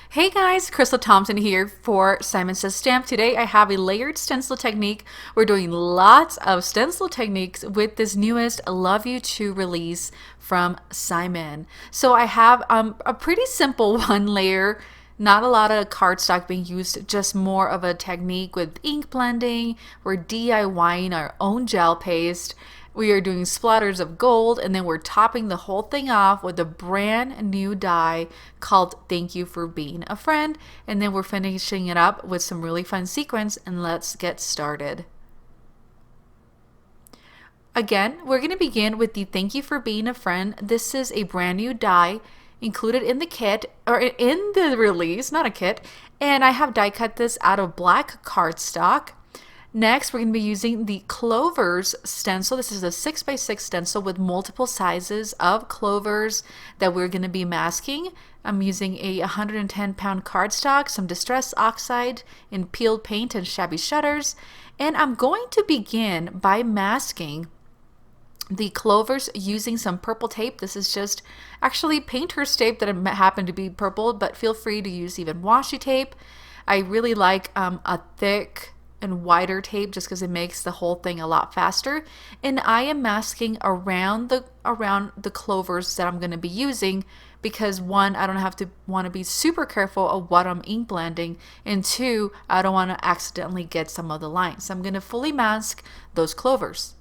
Hey guys, Crystal Thompson here for Simon Says Stamp. Today I have a layered stencil technique. We're doing lots of stencil techniques with this newest Love You To release from Simon. So I have a pretty simple one layer, not a lot of cardstock being used, just more of a technique with ink blending. We're DIYing our own gel paste. We are doing splatters of gold, and then we're topping the whole thing off with a brand new die called Thank You for Being a Friend. And then we're finishing it up with some really fun sequins, and let's get started. Again, we're going to begin with the Thank You for Being a Friend. This is a brand new die included in the kit, or in the release, not a kit. And I have die cut this out of black cardstock. Next, we're going to be using the Clover's stencil. This is a 6x6 stencil with multiple sizes of clovers that we're going to be masking. I'm using a 110-pound cardstock, some distress oxide in peeled paint and shabby shutters. And I'm going to begin by masking the clovers using some purple tape. This is just actually painter's tape that happened to be purple, but feel free to use even washi tape. I really like a thick and wider tape just because it makes the whole thing a lot faster. And I am masking around the clovers that I'm going to be using because one, I don't want to be super careful of what I'm ink blending, and two, I don't want to accidentally get some of the lines. So I'm going to fully mask those clovers.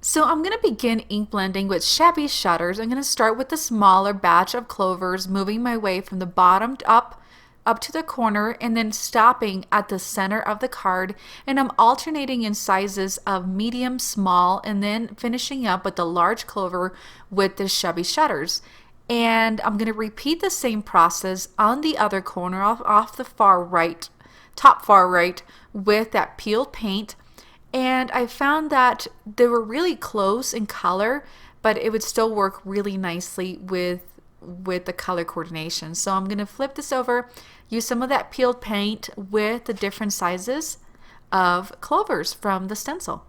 So I'm going to begin ink blending with shabby shutters. I'm going to start with the smaller batch of clovers, moving my way from the bottom up to the corner, and then stopping at the center of the card. And I'm alternating in sizes of medium, small, and then finishing up with the large clover with the shabby shutters. And I'm going to repeat the same process on the other corner off the far right, top far right, with that peeled paint. And I found that they were really close in color, but it would still work really nicely with the color coordination. So I'm going to flip this over, use some of that peeled paint with the different sizes of clovers from the stencil.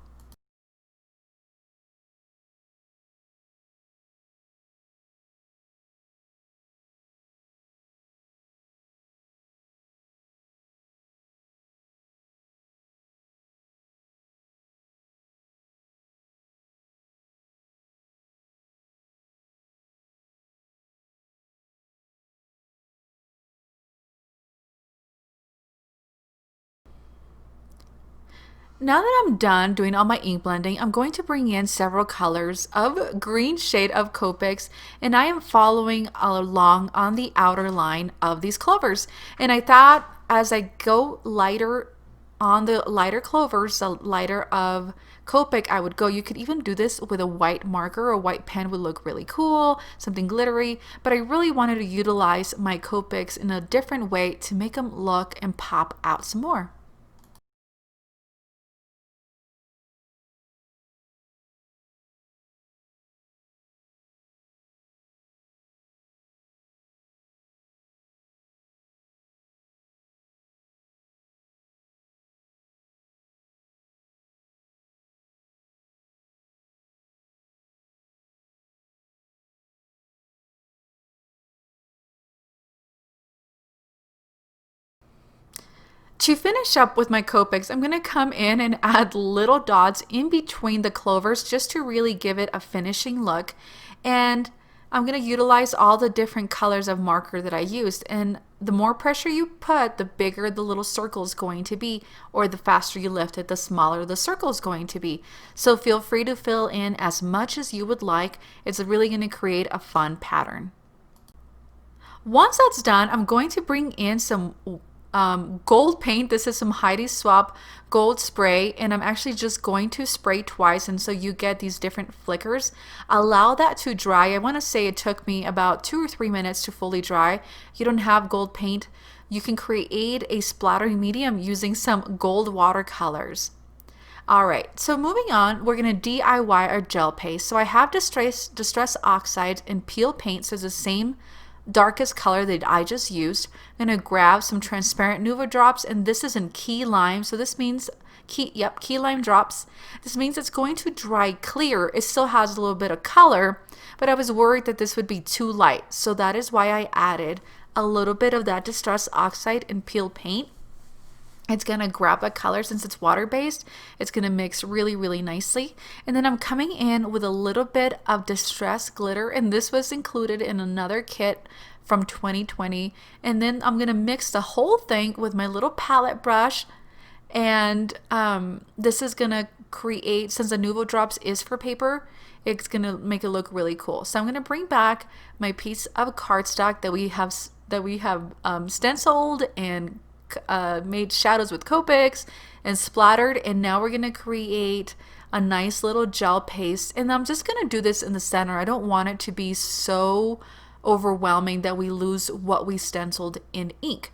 Now that I'm done doing all my ink blending, I'm going to bring in several colors of green shade of Copics, and I am following along on the outer line of these clovers. And I thought as I go lighter on the lighter clovers, the lighter of Copic I would go. You could even do this with a white marker. A white pen would look really cool, something glittery, but I really wanted to utilize my Copics in a different way to make them look and pop out some more. To finish up with my Copics, I'm going to come in and add little dots in between the clovers just to really give it a finishing look. And I'm going to utilize all the different colors of marker that I used. And the more pressure you put, the bigger the little circle is going to be, or the faster you lift it, the smaller the circle is going to be. So feel free to fill in as much as you would like. It's really going to create a fun pattern. Once that's done, I'm going to bring in some gold paint. This is some Heidi Swapp gold spray, and I'm actually just going to spray twice, and so you get these different flickers. Allow that to dry. I want to say it took me about 2 or 3 minutes to fully dry. You don't have gold paint, you can create a splattering medium using some gold watercolors. Alright, so moving on, we're going to DIY our gel paste. So I have distress oxide and peel paint, so it's the same darkest color that I just used. I'm going to grab some transparent Nuvo drops, and this is in key lime. So this means key lime drops. This means it's going to dry clear. It still has a little bit of color, but I was worried that this would be too light. So that is why I added a little bit of that Distress Oxide and Peel Paint. It's going to grab the color since it's water-based. It's going to mix really, really nicely. And then I'm coming in with a little bit of Distress Glitter, and this was included in another kit from 2020. And then I'm going to mix the whole thing with my little palette brush. And this is going to create, since the Nuvo Drops is for paper, it's going to make it look really cool. So I'm going to bring back my piece of cardstock that we have stenciled and made shadows with Copics and splattered, and now we're going to create a nice little gel paste, and I'm just going to do this in the center. I don't want it to be so overwhelming that we lose what we stenciled in ink.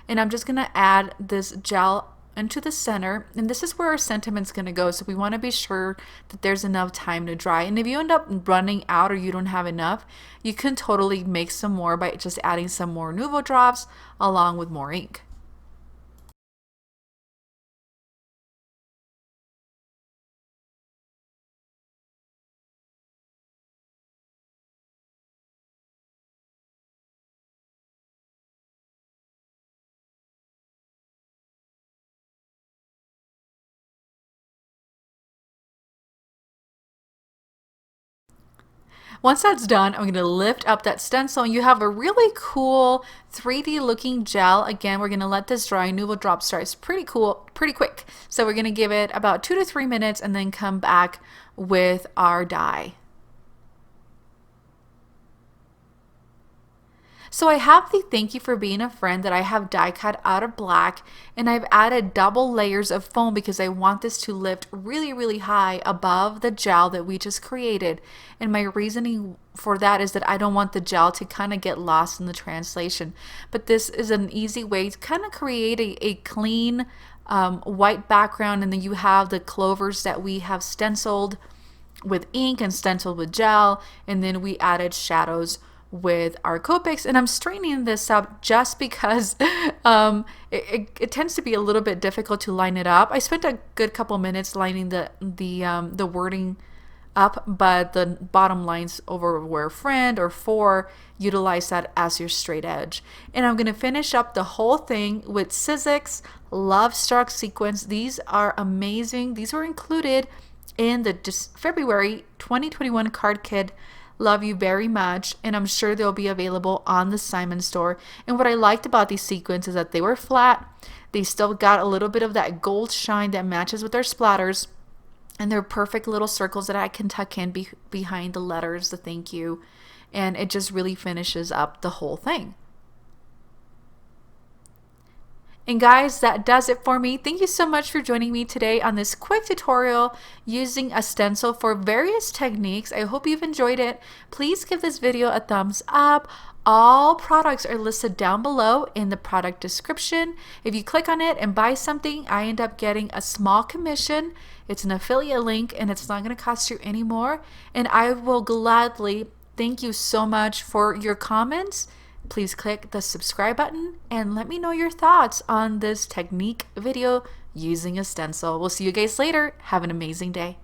And I'm just going to add this gel into the center, and this is where our sentiment's going to go, so we want to be sure that there's enough time to dry. And if you end up running out or you don't have enough, you can totally make some more by just adding some more Nuvo drops along with more ink. Once that's done, I'm going to lift up that stencil, and you have a really cool 3D looking gel. Again, we're going to let this dry. Nuvo Drops dries pretty cool, pretty quick. So we're going to give it about 2 to 3 minutes and then come back with our dye. So I have the Thank You for Being a Friend that I have die cut out of black, and I've added double layers of foam because I want this to lift really, really high above the gel that we just created. And my reasoning for that is that I don't want the gel to kind of get lost in the translation. But this is an easy way to kind of create a clean white background, and then you have the clovers that we have stenciled with ink and stenciled with gel, and then we added shadows with our Copics. And I'm straightening this up just because it tends to be a little bit difficult to line it up. I spent a good couple minutes lining the wording up, but the bottom lines over where friend or for, utilize that as your straight edge. And I'm going to finish up the whole thing with Sizzix Love Struck Sequins. These are amazing. These were included in the February 2021 card kit. Love you very much, and I'm sure they'll be available on the Simon store. And what I liked about these sequins is that they were flat. They still got a little bit of that gold shine that matches with their splatters, and they're perfect little circles that I can tuck in behind the letters, the thank you, and it just really finishes up the whole thing. And guys, that does it for me. Thank you so much for joining me today on this quick tutorial using a stencil for various techniques. I hope you've enjoyed it. Please give this video a thumbs up. All products are listed down below in the product description. If you click on it and buy something, I end up getting a small commission. It's an affiliate link, and it's not going to cost you any more. And I will gladly thank you so much for your comments. Please click the subscribe button and let me know your thoughts on this technique video using a stencil. We'll see you guys later. Have an amazing day.